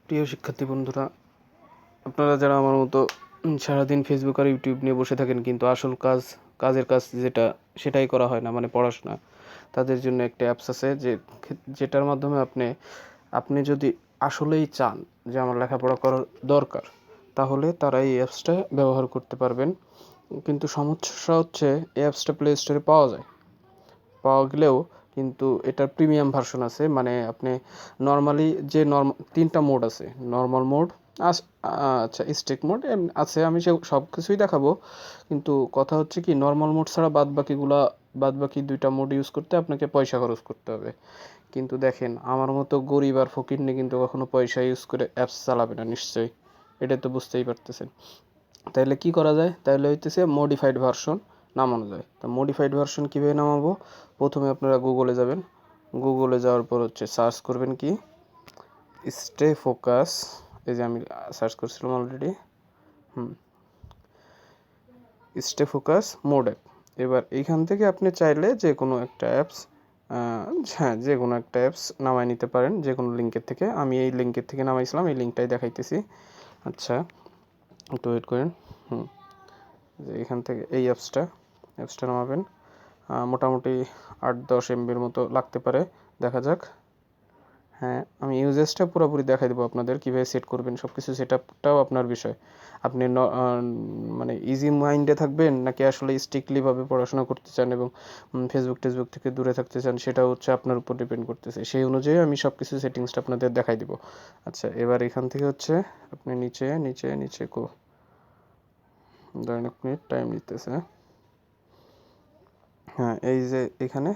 প্রিয় শিক্ষার্থী বন্ধুরা, আপনারা যারা আমার মতো সারাদিন ফেসবুক আর ইউটিউব নিয়ে বসে থাকেন কিন্তু আসল কাজের কাজ সেটাই করা হয় না, মানে পড়াশোনা, তাদের জন্য একটা অ্যাপস আছে যেটার মাধ্যমে আপনি যদি আসলেই চান যে আমার লেখাপড়া করার দরকার, তাহলে তারা এই অ্যাপসটা ব্যবহার করতে পারবেন। কিন্তু সমস্যা হচ্ছে এই অ্যাপসটা প্লে স্টোরে পাওয়া গেলেও কিন্তু এটার প্রিমিয়াম ভার্সন আছে। মানে আপনি নর্মালি যে তিনটা মোড আছে, নর্মাল মোড, আচ্ছা স্ট্রিক্ট মোড আছে, আমি সব কিছুই দেখাবো। কিন্তু কথা হচ্ছে কি, নর্মাল মোড ছাড়া বাদ বাকি দুইটা মোড ইউজ করতে আপনাকে পয়সা খরচ করতে হবে। কিন্তু দেখেন, আমার মতো গরিব আর ফকিরনি কিন্তু কখনো পয়সা ইউজ করে অ্যাপস চালাবে না নিশ্চয়ই, এটা তো বুঝতেই পারতেছেন। তাইলে কি করা যায়? তাইলে হইতেছে মডিফাইড ভার্সন নামানো যায়। তো মডিফাইড ভার্সন কীভাবে নামাবো? প্রথমে আপনারা গুগলে যাবেন। গুগলে যাওয়ার পর সার্চ করবেন কি, স্টে ফোকাস। এই যে আমি সার্চ করছিলাম already. Stay focus mode app. এবার এইখান থেকে আপনি চাইলে যে কোনো একটা অ্যাপস নামায় নিতে পারেন, যে কোনো লিঙ্কের থেকে। আমি এই লিঙ্কের থেকে নামাইছিলাম, এই লিঙ্কটাই দেখাইতেছি। আচ্ছা, একটু ওয়েট করেন। যে এখান থেকে এই অ্যাপসটা নামাবেন। মোটামুটি 8-10 MBর মতো লাগতে পারে, দেখা যাক। হ্যাঁ, আমি ইউজেসটা পুরোপুরি দেখাই দেবো আপনাদের, কীভাবে সেট করবেন সব কিছু। সেটআপটাও আপনার বিষয়। আপনি মানে ইজি মাইন্ডে থাকবেন নাকি আসলে স্ট্রিক্টলিভাবে পড়াশোনা করতে চান এবং টেসবুক থেকে দূরে থাকতে চান, সেটা হচ্ছে আপনার উপর ডিপেন্ড করতেছে। সেই অনুযায়ী আমি সব কিছু সেটিংসটা আপনাদের দেখাই দিব। আচ্ছা, এবার এখান থেকে আপনি নিচে ধরেন 1 মিনিট টাইম নিতেছে। হ্যাঁ, এই যে এখানে,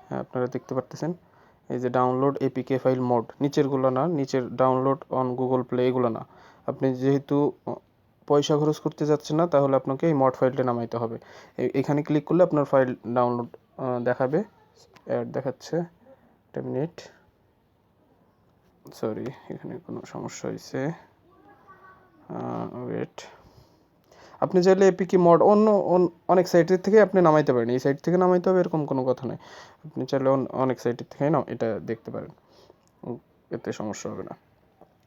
হ্যাঁ আপনারা দেখতে পারতেছেন, এই যে ডাউনলোড এপিকে ফাইল মোড, নিচেরগুলো না, নিচের ডাউনলোড অন গুগল প্লে এগুলো না। আপনি যেহেতু পয়সা খরচ করতে যাচ্ছেন না, তাহলে আপনাকে এই মড ফাইলটা নামাইতে হবে। এখানে ক্লিক করলে আপনার ফাইল ডাউনলোড দেখাবে। অ্যাড দেখাচ্ছে, একটা মিনিট, সরি এখানে কোনো সমস্যা হয়েছে, ওয়েট। আপনি চাইলে এপিকে মড অনেক সাইটের থেকে আপনি নামাইতে পারেন। এই সাইট থেকে নামাইতে হবে এরকম কোনো কথা নেই। আপনি চাইলে অনেক সাইটের থেকে এটা দেখতে পারেন, এতে সমস্যা হবে না।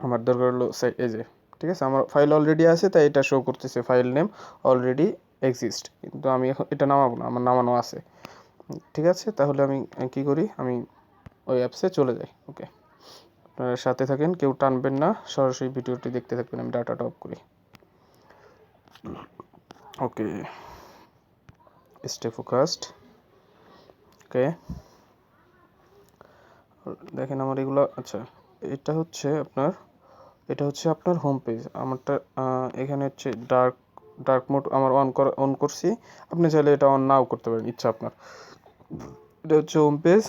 আমার দরকার হলো এই যে, ঠিক আছে, আমার ফাইল অলরেডি আছে, তাই এটা শো করতেছে ফাইল নেম অলরেডি এক্সিস্ট। কিন্তু আমি এখন এটা নামাবো না, আমার নামানো আছে। ঠিক আছে, তাহলে আমি কি করি, আমি ওই অ্যাপসে চলে যাই। ওকে, আপনারা সাথে থাকেন, কেউ টানবেন না, সরাসরি ভিডিওটি দেখতে থাকবেন। আমি ডাটাটা অফ করি। ওকে, স্টে ফোকাসড। ওকে, দেখেন আমার এগুলো। আচ্ছা, এটা হচ্ছে আপনার হোম পেজ। আমারটা এখানে হচ্ছে ডার্ক মোড আমার অন করছি। আপনি চাইলে এটা অন নাও করতে পারেন, ইচ্ছা আপনার। এটা হচ্ছে হোম পেজ।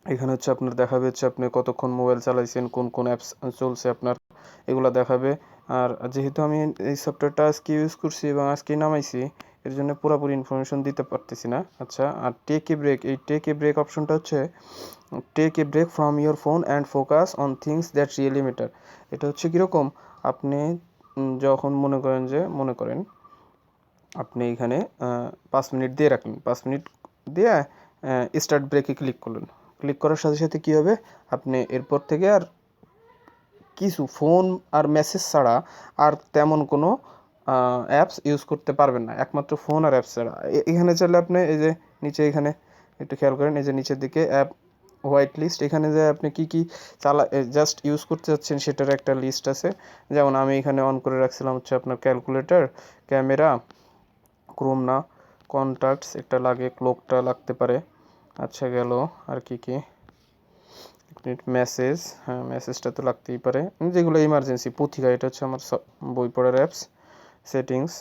এখানে আপনার দেখাবে আপনি কতক্ষণ মোবাইল চালাইছেন, কোন অ্যাপস চলছে আপনার, এগুলো দেখাবে। আর যেহেতু আমি এই সফটওয়্যারটা আজকে ইউজ করছি এবং আজকেই নামাইছি, এর জন্য পুরোপুরি ইনফরমেশন দিতে পারতেছি না। আচ্ছা, আর টেক এ ব্রেক অপশনটা হচ্ছে take a break from your phone and focus on things that really matter. এটা হচ্ছে কীরকম, আপনি যখন মনে করেন আপনি এখানে 5 মিনিট দিয়ে রাখলেন, 5 মিনিট দিয়ে স্টার্ট ব্রেকে ক্লিক করলেন। ক্লিক করার সাথে সাথে কী হবে, আপনি এরপর থেকে আর কিছু ফোন আর মেসেজ ছাড়া আর তেমন কোনো অ্যাপস ইউজ করতে পারবেন না, একমাত্র ফোন আর অ্যাপস ছাড়া। এখানে চাইলে আপনি এই যে নিচে, এখানে একটু খেয়াল করেন, এই যে নিচের দিকে অ্যাপ হোয়াইট লিস্ট, এখানে যে আপনি কি জাস্ট ইউজ করতে যাচ্ছেন সেটার একটা লিস্ট আছে। যেমন আমি এখানে অন করে রাখছিলাম আপনার ক্যালকুলেটর, ক্যামেরা, ক্রোম না, কন্ট্যাক্টস একটা লাগে, ক্লোকটা লাগতে পারে। আচ্ছা, গেল আর কি মেসেজ, হ্যাঁ মেসেজটা তো লাগতেই পারে, যেগুলো ইমার্জেন্সি। পত্রিকা, এটা হচ্ছে আমার বই পড়ার অ্যাপস, সেটিংস।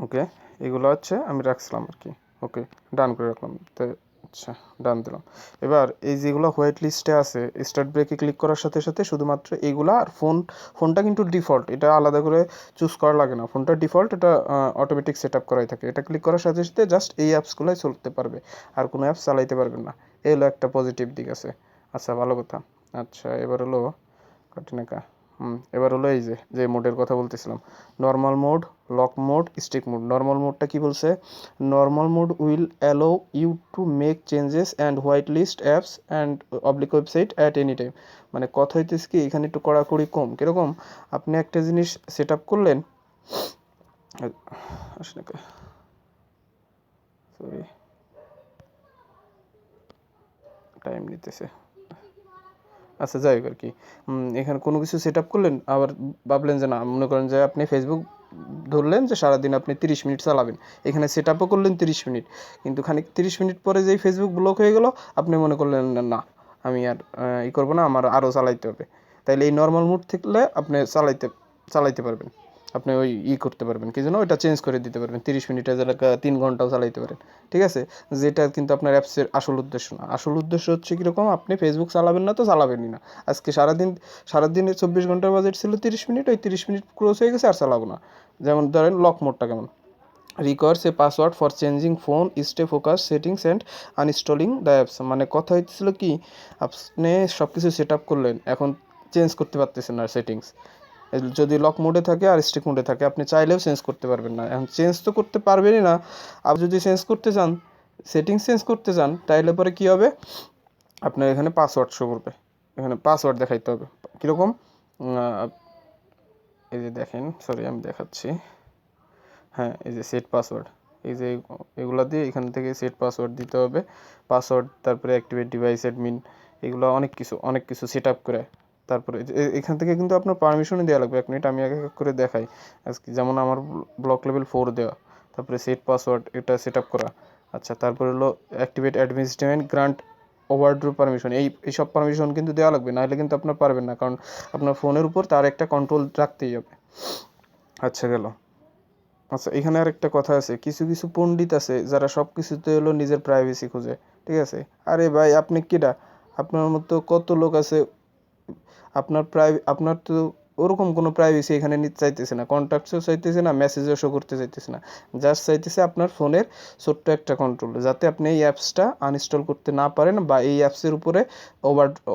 ওকে, এগুলো আমি রাখছিলাম আর কি। ওকে, ডান করে রাখলাম তো। আচ্ছা, ডান দিলাম। এবার এই যেগুলো হোয়াইট লিস্টে আছে, স্টার্ট ব্রেকে ক্লিক করার সাথে সাথে শুধুমাত্র এগুলা। আর ফোনটা কিন্তু ডিফল্ট, এটা আলাদা করে চুজ করা লাগে না। ফোনটা ডিফল্ট, এটা অটোমেটিক সেট আপ করাই থাকে। এটা ক্লিক করার সাথে সাথে জাস্ট এই অ্যাপসগুলোই চলতে পারবে, আর কোনো অ্যাপস চালাইতে পারবেন না। এই হলো একটা পজিটিভ দিক আছে। আচ্ছা, ভালো কথা। আচ্ছা, এবার হলো কাটিনাকা। এবার হলো এই যে মোডের কথা বলতেছিলাম, normal mode, lock mode, stick mode. Normal মোডটা কি বলছে? Normal mode will allow you to make changes and white list apps and block website at any time. মানে কথা হইতেছে কি, এখানে একটু কড়াকড়ি কম। কীরকম? আপনি একটা জিনিস সেট আপ করলেন, সরি টাইম নিতেছে, আচ্ছা যাই হোক আর কি, এখানে কোনো কিছু সেট আপ করলেন, আবার ভাবলেন যে না, মনে করেন যে আপনি ফেসবুক ধরলেন যে সারাদিন আপনি 30 মিনিট চালাবেন, এখানে সেট আপও করলেন 30 মিনিট, কিন্তু খানিক 30 মিনিট পরে যেই ফেসবুক ব্লক হয়ে গেল, আপনি মনে করলেন না আমি আর করবো না, আমার আরও চালাইতে হবে। তাইলে এই নর্মাল মুড থাকলে আপনি চালাইতে পারবেন, আপনি ওই করতে পারবেন, কি যেন ওইটা চেঞ্জ করে দিতে পারবেন, 30 মিনিটের জায়গায় 3 ঘন্টাও চালাইতে পারেন, ঠিক আছে? যেটা কিন্তু আপনার অ্যাপসের আসল উদ্দেশ্য না। আসল উদ্দেশ্য হচ্ছে কীরকম, আপনি ফেসবুক চালাবেন না তো চালাবেনই না, আজকে সারাদিনের 24 ঘন্টার বাজেট ছিল 30 মিনিট, ওই 30 মিনিট ক্রস হয়ে গেছে আর চালাবো না। যেমন ধরেন লক মোডটা কেমন, requires a password for changing phone, stay focus, settings and uninstalling the apps. মানে কথা হচ্ছিল কি, আপনি সব কিছু সেট আপ করলেন, এখন চেঞ্জ করতে পারতেছেন না সেটিংস, যদি লক মোডে থাকে আর স্টিক মোডে থাকে, আপনি চাইলেও চেঞ্জ করতে পারবেন না। এখন চেঞ্জ তো করতে পারবেনই না, আর যদি চেঞ্জ করতে চান, সেটিংস চেঞ্জ করতে চান, তাইলে পরে কী হবে, আপনার এখানে পাসওয়ার্ড শো করবে, এখানে পাসওয়ার্ড দেখাইতে হবে। কীরকম? এই যে দেখেন, সরি আমি দেখাচ্ছি, হ্যাঁ এই যে সেট পাসওয়ার্ড, এই যে এগুলো দিয়ে এখান থেকে সেট পাসওয়ার্ড দিতে হবে, পাসওয়ার্ড, তারপরে অ্যাক্টিভেট ডিভাইস অ্যাডমিন, এগুলো অনেক কিছু সেট আপ করে, তারপরে এখান থেকে কিন্তু আপনার পারমিশনই দেওয়া লাগবে। 1 মিনিট আমি এক এক করে দেখাই আজকে, যেমন আমার ব্লক লেভেল 4 দেওয়া, তারপরে সেট পাসওয়ার্ড এটা সেট আপ করা, আচ্ছা তারপরে হলো অ্যাক্টিভেট অ্যাডমিনিস্ট্রেশন গ্রান্ট ওভারড্রো পারমিশন, এই সব পারমিশন কিন্তু দেওয়া লাগবে, নাহলে কিন্তু আপনার পারবেন না, কারণ আপনার ফোনের উপর তার একটা কন্ট্রোল রাখতেই হবে। আচ্ছা গেল। আচ্ছা এখানে আর একটা কথা আছে, কিছু কিছু পণ্ডিত আছে যারা সব কিছুতে হলো নিজের প্রাইভেসি খুঁজে, ঠিক আছে? আরে ভাই আপনি কিডা? আপনার মতো কত লোক আছে, আপনার তো ওরকম কোনো প্রাইভেসি এখানে নিতে চাইতেছে না, কন্ট্যাক্টসও চাইতেছে না, মেসেজও শো করতে চাইতেছে না, জাস্ট চাইতেছে আপনার ফোনের ছোট্ট একটা কন্ট্রোল, যাতে আপনি এই অ্যাপসটা আনইনস্টল করতে না পারেন বা এই অ্যাপসের উপরে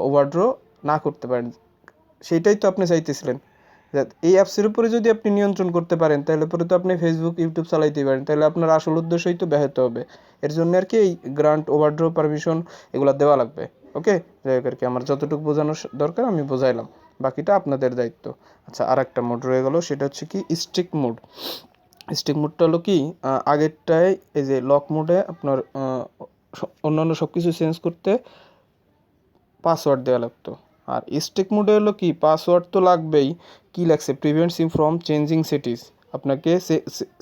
ওভারড্রো না করতে পারেন, সেইটাই তো আপনি চাইতেছিলেন। এই অ্যাপসের উপরে যদি আপনি নিয়ন্ত্রণ করতে পারেন, তাহলে পরে তো আপনি ফেসবুক ইউটিউব চালাইতেই পারেন, তাহলে আপনার আসল উদ্দেশ্যই তো ব্যাহত হবে। এর জন্য আর কি এই গ্রান্ট ওভারড্রো পারমিশন এগুলো দেওয়া লাগবে। ওকে, যাই হোক আর কি, আমার যতটুকু বোঝানোর দরকার আমি বোঝাইলাম, বাকিটা আপনাদের দায়িত্ব। আচ্ছা আর একটা মোড রয়ে গেল, সেটা হচ্ছে কি স্টিক মোড। স্টিক মোডটা হলো কি, আগেরটায় এই যে লক মোডে আপনার অন্যান্য সব কিছু চেঞ্জ করতে পাসওয়ার্ড দেওয়া লাগতো, আর স্টিক মোডে হলো কি, পাসওয়ার্ড তো লাগবেই, কি লাগছে, প্রিভেন্টস ইম ফ্রম চেঞ্জিং সেটিংস, আপনাকে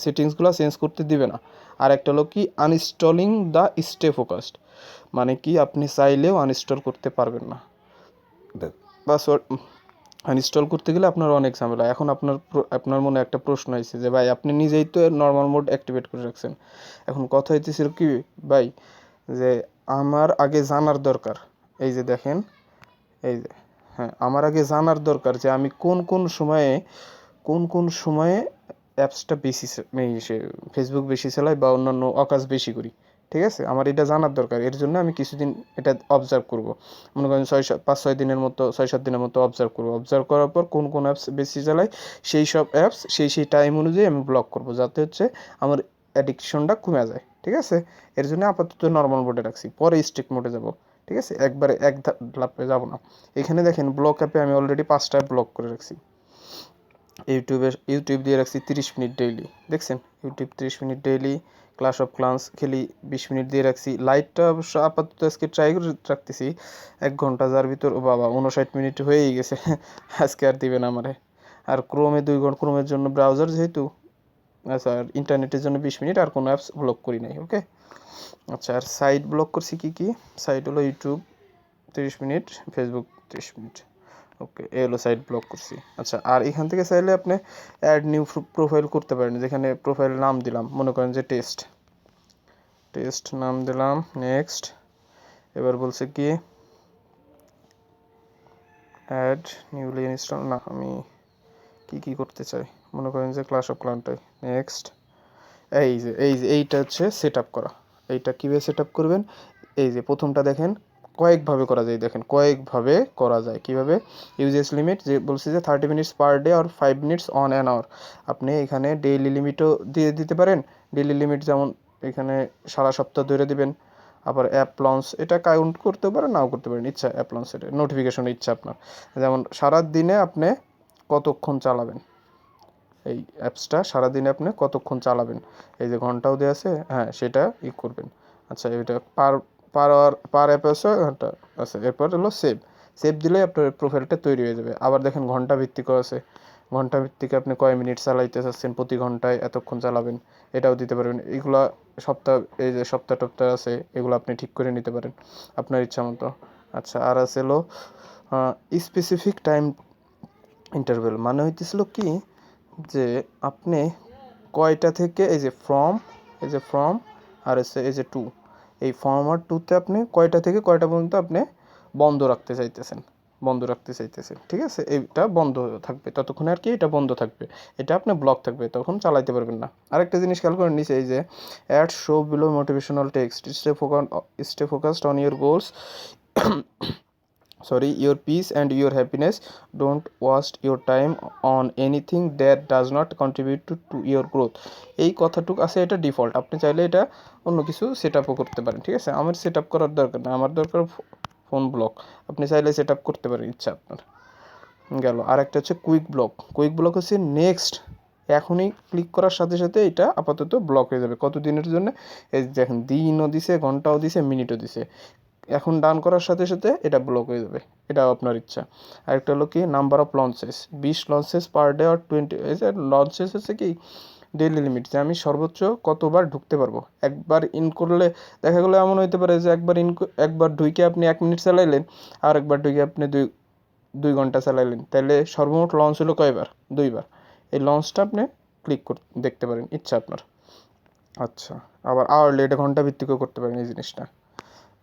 সেটিংসগুলো চেঞ্জ করতে দিবে না। আর একটা হলো কি আনইনস্টলিং দ্য স্টে ফোকাসড, মানে কি আপনি চাইলেও আনইনস্টল করতে পারবেন না, পাসওয়ার্ড আনইনস্টল করতে গেলে আপনার অনেক ঝামেলা। এখন আপনার মনে একটা প্রশ্ন হয়েছে যে ভাই আপনি নিজেই তো নর্মাল মোড অ্যাক্টিভেট করে রাখছেন, এখন কথা হইতেছিল কি ভাই, যে আমার আগে জানার দরকার, এই যে দেখেন, এই যে হ্যাঁ, আমার আগে জানার দরকার যে আমি কোন সময়ে অ্যাপসটা বেশি ফেসবুক বেশি চালাই বা অন্যান্য অকাজ বেশি করি, ঠিক আছে? আমার এটা জানার দরকার, এর জন্য আমি কিছুদিন এটা অবজার্ভ করব, মনে করেন 5-6 দিনের মতো, 6-7 দিনের মতো অবজার্ভ করব, অবজার্ভ করার পর কোন অ্যাপস বেশি চালাই সেই সব অ্যাপস সেই টাইম অনুযায়ী আমি ব্লক করব, যাতে হচ্ছে আমার অ্যাডিকশনটা কমে যায়, ঠিক আছে? এর জন্য আপাতত নর্মাল মোডে রাখছি, পরে স্ট্রিক্ট মোডে যাব, ঠিক আছে? একবারে এক ধাপে যাব না। এখানে দেখেন ব্লক অ্যাপে আমি অলরেডি 5টা ব্লক করে রাখছি, ইউটিউব দিয়ে রাখছি 30 মিনিট ডেইলি, দেখছেন? YouTube 30 minute daily, clash of clans খেলি 20 মিনিট দিয়ে রাখছি, লাইটটা অবশ্য আপাতত আজকে ট্রাই করে রাখতেছি 1 ঘন্টা, যার ভিতর ও বাবা 59 মিনিট হয়েই গেছে আজকে আর দিবে না আমারে। আর ক্রোমে 2 ঘন্টা, ক্রোমের জন্য ব্রাউজার যেহেতু, আচ্ছা আর ইন্টারনেটের জন্য 20 মিনিট, আর কোনো অ্যাপস ব্লক করি নাই। ওকে, আচ্ছা আর সাইট ব্লক করছি কি সাইট হলো ইউটিউব 30 মিনিট, ফেসবুক 30 মিনিট, ওকে এই হলো সাইট ব্লক করছি। আচ্ছা আর এখান থেকে চাইলে আপনি অ্যাড নিউ প্রোফাইল করতে পারেন, যেখানে প্রোফাইল নাম দিলাম, মনে করেন যে টেস্ট নাম দিলাম, নেক্সট, এবার বলছে কি অ্যাড নিউলি ইনস্টল, না আমি কি করতে চাই, মনে করেন যে ক্লাশ অফ ক্লান্টাই, নেক্সট, এইটা হচ্ছে সেট আপ করা। এইটা কীভাবে সেট আপ করবেন, এই যে প্রথমটা দেখেন, কয়েকভাবে করা যায়, দেখেন কয়েকভাবে করা যায়। কিভাবে? ইউজেস লিমিট যে বলছি যে 30 মিনিটস পার ডে আর 5 মিনিটস অন অ্যান আওয়ার। আপনি এখানে ডেইলি লিমিটও দিয়ে দিতে পারেন। ডেইলি লিমিট যেমন এখানে সারা সপ্তাহ ধরে দিবেন। আবার অ্যাপ লঞ্চ এটা কাউন্ট করতে পারেন, নাও করতে পারেন, ইচ্ছা অ্যাপ লঞ্চের নোটিফিকেশন ইচ্ছা আপনার। যেমন সারা দিনে আপনি কতক্ষণ চালাবেন এই অ্যাপসটা, সারাদিনে আপনি কতক্ষণ চালাবেন, এই যে ঘন্টাও দেওয়া আছে, হ্যাঁ সেটা করবেন। আচ্ছা, এটা পার পার আওয়ার পার অ্যাপ আছে ঘন্টা আছে। এরপর হলো সেভ, সেভ দিলে আপনার প্রোফাইলটা তৈরি হয়ে যাবে। আবার দেখেন ঘন্টা ভিত্তিকও আছে, ঘন্টা ভিত্তিক আপনি কয় মিনিট চালাইতে চাচ্ছেন, প্রতি ঘন্টায় এতক্ষণ চালাবেন, এটাও দিতে পারবেন। এগুলা সপ্তাহ, এই যে সপ্তাহ টপ্তাহ আছে, এগুলো আপনি ঠিক করে নিতে পারেন আপনার ইচ্ছা মতো। আচ্ছা, আর আছে হলো স্পেসিফিক টাইম ইন্টারভেল, মানে হইতেছিল কি যে আপনি কয়টা থেকে, এই যে ফ্রম, এই যে ফ্রম আর হচ্ছে এই যে টু, এই ফর্ম আর টুতে আপনি কয়টা থেকে কয়টা পর্যন্ত আপনি বন্ধ রাখতে চাইতেছেন, বন্ধ রাখতে চাইতেছেন, ঠিক আছে? এইটা বন্ধ থাকবে ততক্ষণ আর কি, এটা বন্ধ থাকবে, এটা আপনি ব্লক থাকবে, তখন চালাইতে পারবেন না। আরেকটা জিনিস খেয়াল করে নিচে এই যে add show below motivational text, stay focused on your goals, your peace and your happiness, don't waste your time on anything that does not contribute to your growth। এই কথাটুক আছে, এটা ডিফল্ট, আপনি চাইলে এটা অন্য কিছু সেট আপও করতে পারেন, ঠিক আছে? আমার সেট আপ করার দরকার না, আমার দরকার ফোন ব্লক, আপনি চাইলে সেট আপ করতে পারেন, ইচ্ছা আপনার। গেল। আর একটা হচ্ছে কুইক ব্লক, কুইক ব্লক হচ্ছে নেক্সট, এখনই ক্লিক করার সাথে সাথে এটা আপাতত ব্লক হয়ে যাবে। কত দিনের জন্য? এই দেখেন দিনও দিছে, ঘন্টাও দিছে, মিনিটও দিছে, এখন ডান করার সাথে সাথে এটা ব্লক হয়ে যাবে, এটাও আপনার ইচ্ছা। আরেকটা হলো কি number of launches, 20 launches per day আর 20, এই যে লঞ্চেস হচ্ছে কি ডেইলি লিমিট, যে আমি সর্বোচ্চ কতবার ঢুকতে পারবো। একবার ইন করলে দেখা গেলো এমন হইতে পারে যে একবার ঢুকে আপনি 1 মিনিট চালাইলেন, আর একবার ঢুকে আপনি দুই ঘন্টা চালাইলেন, তাহলে সর্বমোট লঞ্চ হলো কয়বার? 2বার। এই লঞ্চটা আপনি ক্লিক দেখতে পারেন, ইচ্ছা আপনার। আচ্ছা, আবার আওয়ারলি, এটা ঘন্টা ভিত্তিকও করতে পারেন এই জিনিসটা।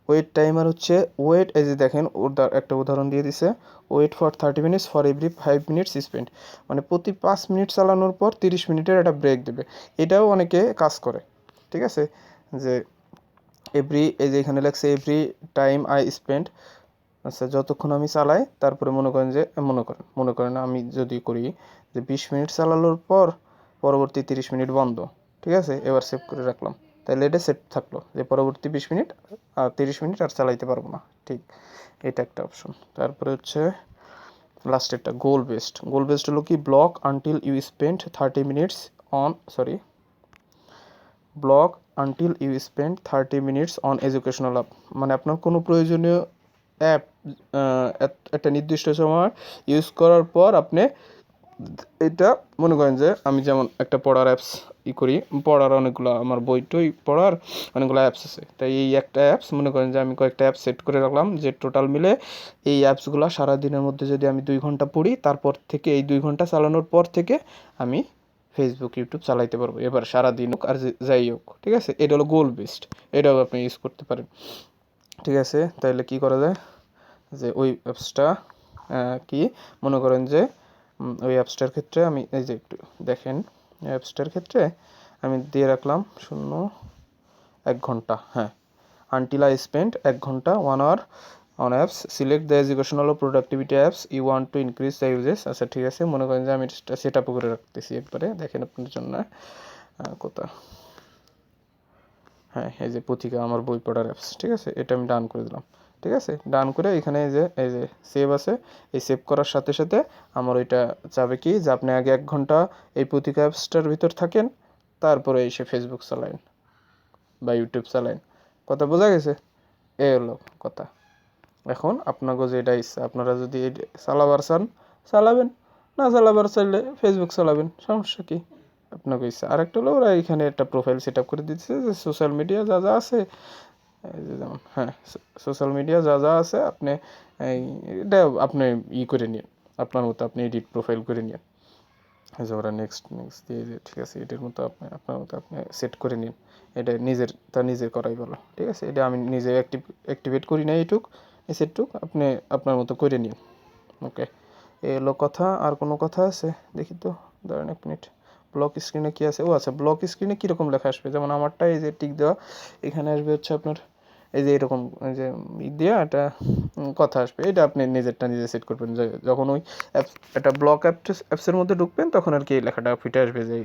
ওয়েট টাইমার হচ্ছে ওয়েট, এই যে দেখেন ওর একটা উদাহরণ দিয়ে দিছে, wait for 30 minutes for every 5 minutes spend, মানে প্রতি 5 মিনিট চালানোর পর 30 মিনিটের একটা ব্রেক দেবে। এটাও অনেকে কাজ করে, ঠিক আছে? যে এই যে এখানে লেখছে এভরি টাইম আই স্পেন্ড, আচ্ছা যতক্ষণ আমি চালাই, তারপরে মনে করেন আমি যদি করি যে 20 মিনিট চালানোর পর পরবর্তী 30 মিনিট বন্ধ, ঠিক আছে? এবার সেভ করে রাখলাম, তাহলে এটা সেট থাকলো যে পরবর্তী 20 মিনিট আর 30 মিনিট আর চালাইতে পারবো না, ঠিক? এটা একটা অপশন। তারপরে হচ্ছে লাস্টেরটা গোল বেসড হলো কি block until you spend 30 minutes on block until you spend 30 minutes on educational app, মানে আপনার কোনো প্রয়োজনীয় অ্যাপ একটা নির্দিষ্ট সময় ইউজ করার পর আপনি এটা মনে করেন যে আমি যেমন একটা পড়ার অ্যাপস করি, পড়ার অনেকগুলো আমার বই টই পড়ার অনেকগুলো অ্যাপস আছে, তাই এই একটা অ্যাপস মনে করেন যে আমি কয়েকটা অ্যাপস সেট করে রাখলাম, যে টোটাল মিলে এই অ্যাপসগুলো সারাদিনের মধ্যে যদি আমি 2 ঘন্টা পড়ি, তারপর থেকে এই 2 ঘন্টা চালানোর পর থেকে আমি ফেসবুক ইউটিউব চালাইতে পারবো, এবার সারাদিন হোক আর যাই হোক, ঠিক আছে? এটা হলো গোল বেসড, এটাও আপনি ইউজ করতে পারেন, ঠিক আছে? তাহলে কি করা যায় যে ওই অ্যাপসটা কি মনে করেন যে ওই অ্যাপসটার ক্ষেত্রে আমি এই যে একটু দেখেন, অ্যাপসটার ক্ষেত্রে আমি দিয়ে রাখলাম 1 ঘন্টা, হ্যাঁ, আনটিল আই স্পেন্ড 1 ঘন্টা 1 hour on apps, select the educational ও productivity apps you want to increase the usages. আচ্ছা ঠিক আছে, মনে করেন যে আমি এটা সেট আপ করে রাখতেছি একবারে, দেখেন আপনার জন্য কোথা, হ্যাঁ এই যে পত্রিকা আমার বই পড়ার অ্যাপস, ঠিক আছে? এটা আমি ডান করে দিলাম, ঠিক আছে? ডান করে এখানে এই যে সেভ আছে, এই সেভ করার সাথে সাথে আমার ওইটা যাবে কি যে আপনি আগে 1 ঘন্টা এই পত্রিকা অ্যাপসটার ভিতর থাকেন, তারপরে এসে ফেসবুক চালাইন বা ইউটিউব চালাইন। কথা বোঝা গেছে? এই হলো কথা। এখন আপনাকে যেটা ইচ্ছা, আপনারা যদি চালাবার চান চালাবেন, না চালাবার চাইলে ফেসবুক চালাবেন, সমস্যা কি? আপনাকে ইচ্ছা। আরেকটা হলো ওরা এখানে একটা প্রোফাইল সেট আপ করে দিচ্ছে যে সোশ্যাল মিডিয়া যা যা আছে, এই যে যেমন হ্যাঁ সোশ্যাল মিডিয়া যা যা আছে আপনি এটা আপনি করে নিন, আপনার মতো আপনি এডিট প্রোফাইল করে নিন, এই যে ওরা নেক্সট দিয়ে যে ঠিক আছে, এটার মতো আপনার মতো আপনি সেট করে নিন, এটা নিজের করাই ভালো, ঠিক আছে? এটা আমি নিজে অ্যাক্টিভেট করি না, এই সেটটুক আপনি আপনার মতো করে নিন, ওকে? এই হলো কথা। আর কোনো কথা আছে দেখি তো, দাঁড়ান 1 মিনিট। ব্লক স্ক্রিনে কি আছে? ও আচ্ছা, ব্লক স্ক্রিনে কীরকম লেখা আসবে, যেমন আমারটা এই যে টিক দেওয়া, এখানে আসবে হচ্ছে আপনার এই যে এরকম এই যে দিয়ে একটা কথা আসবে, এটা আপনি নিজেরটা নিজে সেট করবেন যে যখন ওই অ্যাপস একটা ব্লক অ্যাপসের মধ্যে ঢুকবেন তখন আর কি এই লেখাটা ফুটে আসবে যে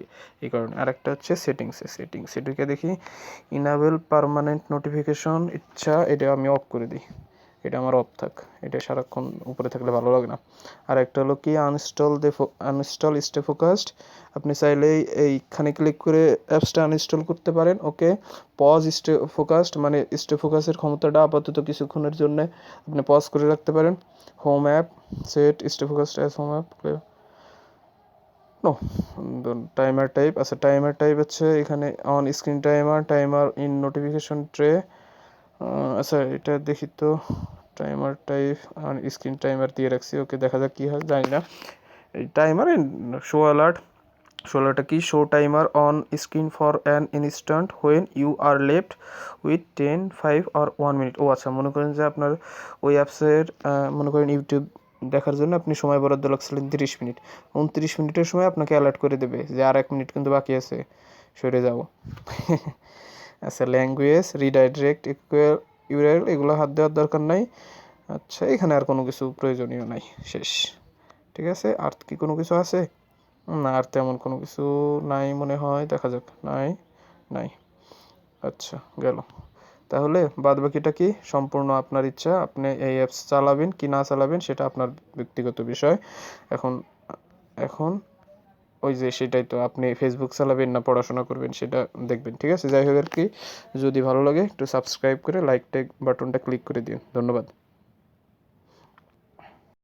এই কারণে। আরেকটা হচ্ছে সেটিংসে ঢুকে দেখি ইনাবেল পার্মানেন্ট নোটিফিকেশন ইচ্ছা, এটা আমি অফ করে দিই, এটা আমার অফ থাক, এটা সারাক্ষণ উপরে থাকলে ভালো লাগে না। আর একটা হলো কি আনইনস্টল স্টে ফোকাসড, আপনি চাইলেই এইখানে ক্লিক করে অ্যাপসটা আনইনস্টল করতে পারেন। ওকে, পজ স্টে ফোকাসড মানে স্টে ফোকাসের ক্ষমতাটা আপাতত কিছুক্ষণের জন্য আপনি পজ করে রাখতে পারেন। Home app set stay focused as home app no. Timer type, আচ্ছা টাইমার টাইপ হচ্ছে এখানে on screen timer in notification tray. আচ্ছা এটা দেখি তো, টাইমার টাইপ আর স্ক্রিন টাইমার দিয়ে রাখছি। ওকে, দেখা যাক কী হয়, জানি না। এই টাইমার শো অ্যালার্টটা কি, show timer on screen for an instant when you are left with 10, 5 or 1 minute. ও আচ্ছা, মনে করেন যে আপনার ওই অ্যাপসের মনে করেন ইউটিউব দেখার জন্য আপনি সময় বরাদ্দ রাখছিলেন 30 মিনিট, 29 মিনিটের সময় আপনাকে অ্যালার্ট করে দেবে যে আর 1 মিনিট কিন্তু বাকি আছে, সরে যাও। আচ্ছা, ল্যাঙ্গুয়েজ রিডাইরেক্ট ইউআরএল এগুলো হাত দেওয়ার দরকার নাই। আচ্ছা, এখানে আর কোনো কিছু প্রয়োজনীয় নাই, শেষ। ঠিক আছে, আর কি কোনো কিছু আছে? না, আর তেমন কোনো কিছু নাই মনে হয়, দেখা যাক। নাই। আচ্ছা, গেল। তাহলে বাদবাকিটা কি সম্পূর্ণ আপনার ইচ্ছা, আপনি এই অ্যাপস চালাবেন কি না চালাবেন সেটা আপনার ব্যক্তিগত বিষয়। এখন এখন ওই যে সেটাই তো, আপনি ফেসবুক চালাবেন না পড়াশোনা করবেন সেটা দেখবেন। ঠিক আছে, যাই হোক আর কি, যদি ভালো লাগে একটু সাবস্ক্রাইব করে লাইক বাটনটা ক্লিক করে দিন। ধন্যবাদ।